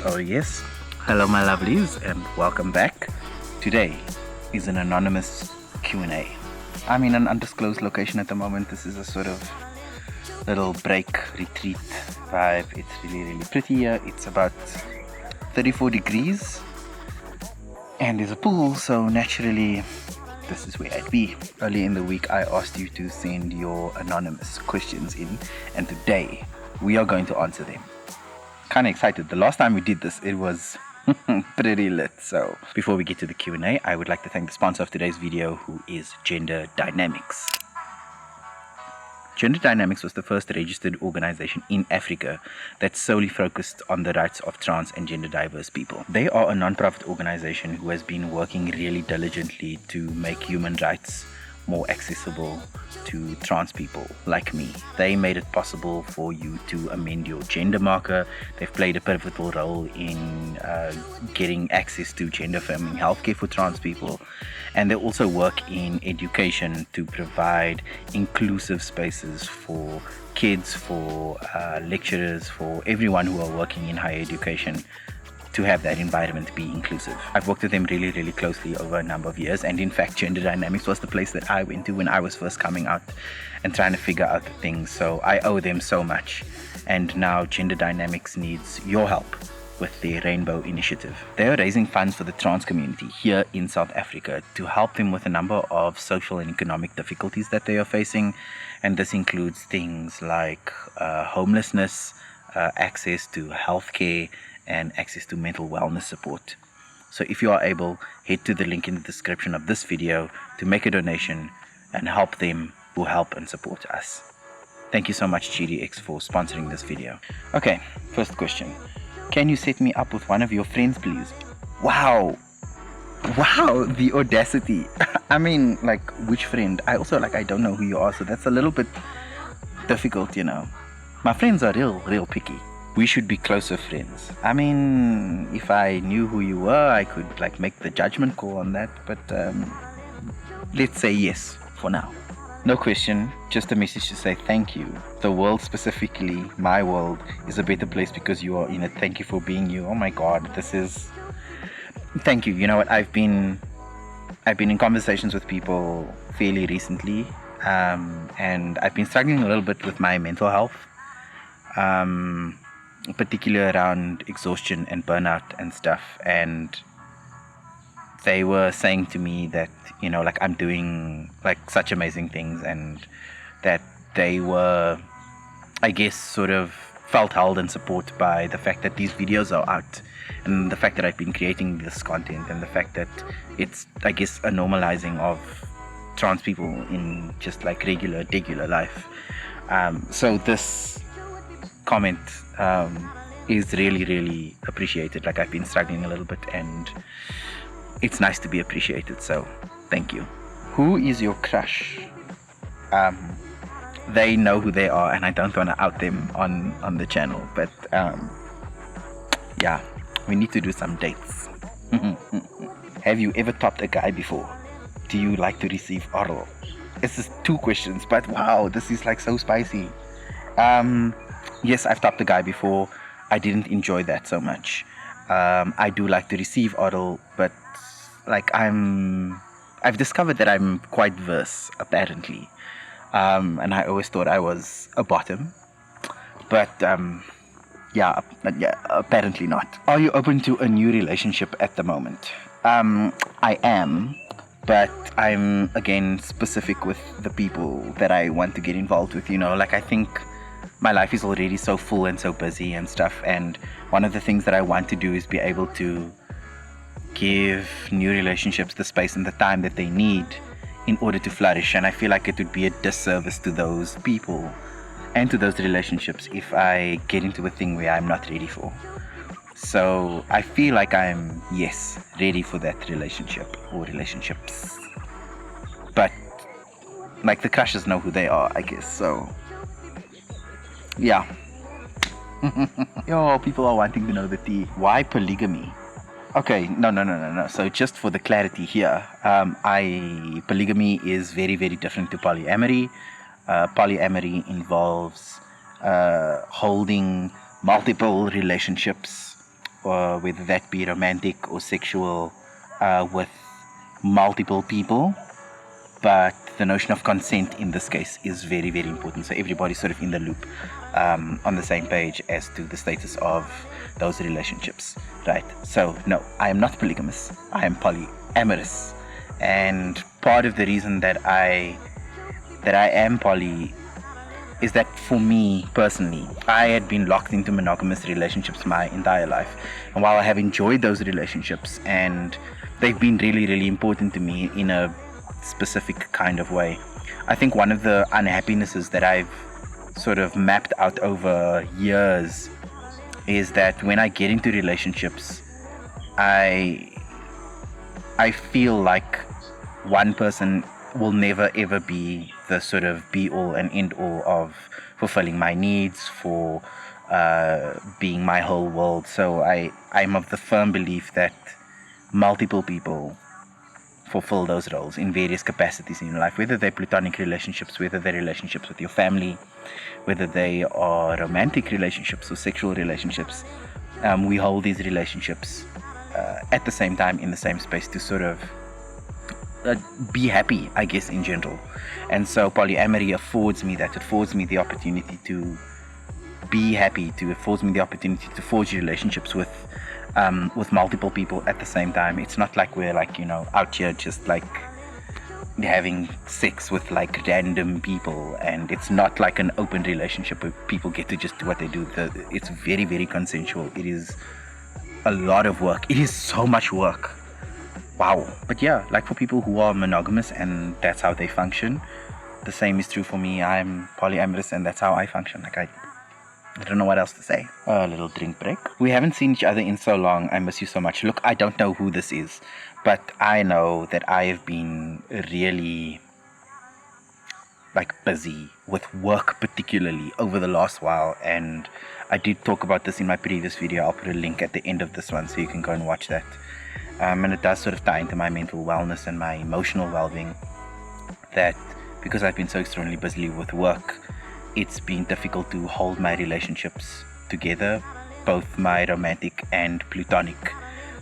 Oh yes, hello my lovelies and welcome back. Today is an anonymous Q&A. I'm in an undisclosed location at the moment. This is a sort of little break retreat vibe. It's really pretty here. It's about 34 degrees and there's a pool, so naturally this is where I'd be. Earlier in the week I asked you to send your anonymous questions in, and today we are going to answer them. Kind of excited. The last time we did this, it was pretty lit. So before we get to the Q&A, I would like to thank the sponsor of today's video, who is Gender Dynamics. Gender Dynamics was the first registered organization in Africa that solely focused on the rights of trans and gender diverse people. They are a non-profit organization who has been working really diligently to make human rights more accessible to trans people like me. They made it possible for you to amend your gender marker. They've played a pivotal role in getting access to gender-affirming healthcare for trans people, and they also work in education to provide inclusive spaces for kids, for lecturers, for everyone who are working in higher education, to have that environment be inclusive. I've worked with them really closely over a number of years, and in fact Gender Dynamics was the place that I went to when I was first coming out and trying to figure out things, so I owe them so much. And now Gender Dynamics needs your help with their Rainbow Initiative. They are raising funds for the trans community here in South Africa to help them with a number of social and economic difficulties that they are facing, and this includes things like homelessness, access to healthcare, and access to mental wellness support. So if you are able, head to the link in the description of this video to make a donation and help them who help and support us. Thank you so much GDX for sponsoring this video. Okay, first question. Can you set me up with one of your friends, please? Wow, the audacity. I mean, like, which friend? I also, I don't know who you are, so that's a little bit difficult, you know. My friends are real picky. We should be closer friends. I mean, if I knew who you were, I could make the judgment call on that, but let's say yes for now. No question, just a message to say thank you. The world, specifically my world, is a better place because you are in it. Thank you for being you. Oh my god, thank you. You know what, I've been in conversations with people fairly recently, and I've been struggling a little bit with my mental health, particularly around exhaustion and burnout and stuff, and they were saying to me that, you know, I'm doing such amazing things, and that they were, I guess, sort of felt held in support by the fact that these videos are out, and the fact that I've been creating this content, and the fact that it's, I guess, a normalizing of trans people in just regular life. So this comment is really appreciated. I've been struggling a little bit, and it's nice to be appreciated, so thank you. Who is your crush? They know who they are, and I don't want to out them on the channel, but yeah, we need to do some dates. Have you ever topped a guy before? Do you like to receive oral? It's just 2 questions, but wow, this is so spicy. Yes, I've topped a guy before. I didn't enjoy that so much. I do like to receive oral, but I've discovered that I'm quite verse, apparently. And I always thought I was a bottom, but yeah, apparently not. Are you open to a new relationship at the moment? I am, but I'm again specific with the people that I want to get involved with, you know. I think my life is already so full and so busy and stuff, and one of the things that I want to do is be able to give new relationships the space and the time that they need in order to flourish, and I feel like it would be a disservice to those people and to those relationships if I get into a thing where I'm not ready for. So I feel like I'm, yes, ready for that relationship or relationships, but the crushes know who they are, I guess, so yeah. Yo, people are wanting to know the tea. Why polygamy? Okay, no. So just for the clarity here, polygamy is very different to polyamory. Polyamory involves holding multiple relationships whether that be romantic or sexual, with multiple people. But the notion of consent in this case is very, very important. So everybody's sort of in the loop, on the same page as to the status of those relationships, right? So no, I am not polygamous. I am polyamorous. And part of the reason that I am poly is that for me personally, I had been locked into monogamous relationships my entire life. And while I have enjoyed those relationships and they've been really, really important to me in a specific kind of way, I think one of the unhappinesses that I've sort of mapped out over years is that when I get into relationships, I feel like one person will never ever be the sort of be all and end all of fulfilling my needs, for being my whole world. So I'm of the firm belief that multiple people fulfill those roles in various capacities in your life, whether they're platonic relationships, whether they're relationships with your family, whether they are romantic relationships or sexual relationships. We hold these relationships at the same time in the same space to sort of be happy, I guess, in general. And so polyamory affords me that. It affords me the opportunity to be happy, it affords me the opportunity to forge relationships with multiple people at the same time. It's not like we're like, out here just like having sex with like random people, and it's not like an open relationship where people get to just do what they do. It's very, very consensual. It is a lot of work. It is so much work. Wow. But yeah, like for people who are monogamous and that's how they function, the same is true for me. I'm polyamorous and that's how I function. Like I don't know what else to say. A little drink break. We haven't seen each other in so long. I miss you so much. Look, I don't know who this is, but I know that I have been really busy with work, particularly over the last while, and I did talk about this in my previous video. I'll put a link at the end of this one so you can go and watch that. And it does sort of tie into my mental wellness and my emotional well-being, that because I've been so extremely busy with work, it's been difficult to hold my relationships together, both my romantic and platonic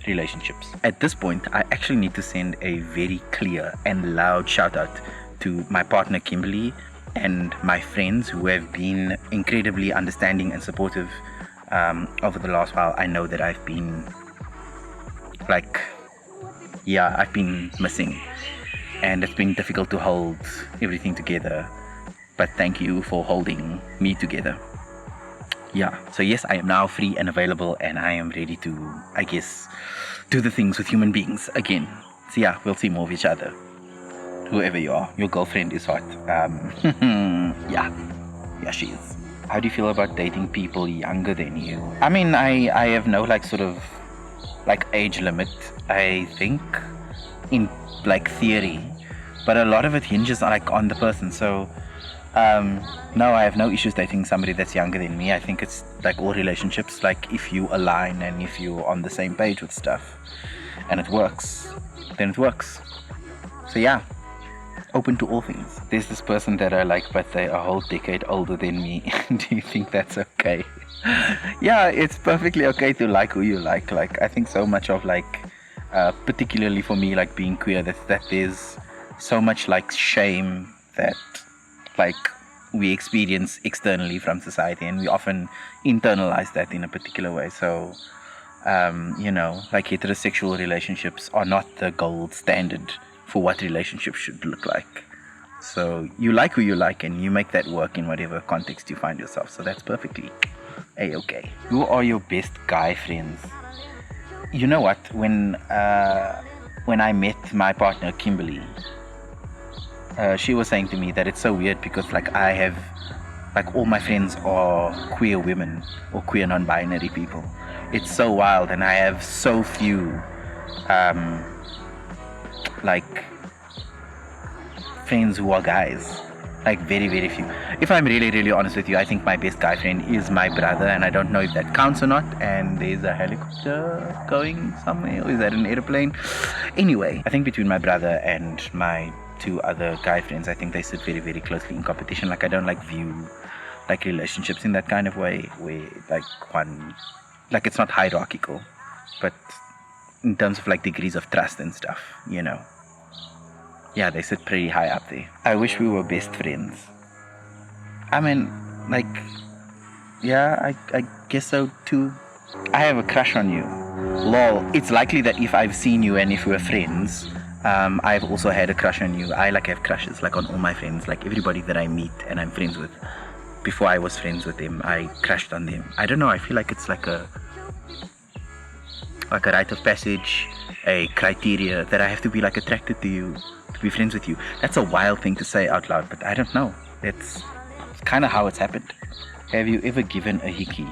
relationships. At this point, I actually need to send a very clear and loud shout out to my partner Kimberly and my friends who have been incredibly understanding and supportive over the last while. I know that I've been I've been missing, and it's been difficult to hold everything together, but thank you for holding me together. So yes, I am now free and available, and I am ready to, I guess, do the things with human beings again. So yeah, we'll see more of each other. Whoever you are, your girlfriend is hot. Yeah, she is. How do you feel about dating people younger than you? I mean, I have no age limit, I think, in theory, but a lot of it hinges on the person. So no, I have no issues dating somebody that's younger than me. I think it's like all relationships, if you align and if you're on the same page with stuff and it works, then it works. So yeah, open to all things. There's this person that I like, but they're a whole decade older than me. Do you think that's okay? Yeah, it's perfectly okay to like who you like. I think so much of particularly for me, being queer, that there's so much shame that we experience externally from society, and we often internalize that in a particular way. So heterosexual relationships are not the gold standard for what relationships should look like. So you like who you like, and you make that work in whatever context you find yourself. So that's perfectly A-okay. Who are your best guy friends? You know what? When I met my partner Kimberly, she was saying to me that it's so weird because I have all my friends are queer women or queer non-binary people. It's so wild, and I have so few friends who are guys. Very, very few. If I'm really, really honest with you, I think my best guy friend is my brother, and I don't know if that counts or not. And there's a helicopter going somewhere, or is that an airplane? Anyway, I think between my brother and my two other guy friends, I think they sit very, very closely in competition. I don't view relationships in that kind of way where one, it's not hierarchical. but in terms of like degrees of trust and stuff, you know, yeah, they sit pretty high up there. I wish we were best friends. I mean, like, yeah, I guess so too. I have a crush on you. Lol, it's likely that if I've seen you and if we're friends, I've also had a crush on you. I like have crushes like on all my friends, like everybody that I meet and I'm friends with. Before I was friends with them, I crushed on them. I don't know, I feel like it's like a rite of passage, a criteria that I have to be like attracted to you, to be friends with you. That's a wild thing to say out loud, but I don't know. It's kind of how it's happened. Have you ever given a hickey?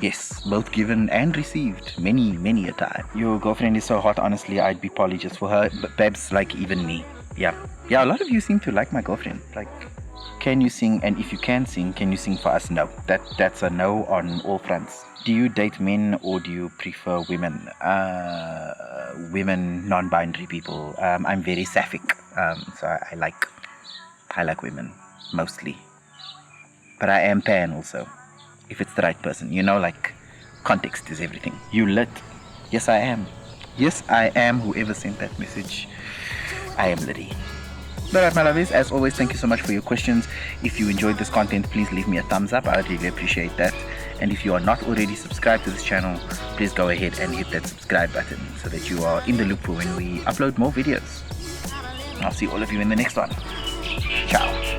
Yes, both given and received, many a time. Your girlfriend is so hot, honestly, I'd be poly just for her, but babes like even me. Yeah, a lot of you seem to like my girlfriend. Like, can you sing? And if you can sing you sing for us? No, that's a no on all fronts. Do you date men or do you prefer women? Women, non-binary people. I'm very sapphic, so I like women mostly. But I am pan also, if it's the right person. You know, like, context is everything. You lit? Yes, I am. Yes, I am. Whoever sent that message, I am litty. Alright, my lovies, as always, thank you so much for your questions. If you enjoyed this content, please leave me a thumbs up. I would really appreciate that. And if you are not already subscribed to this channel, please go ahead and hit that subscribe button so that you are in the loop for when we upload more videos. I'll see all of you in the next one. Ciao.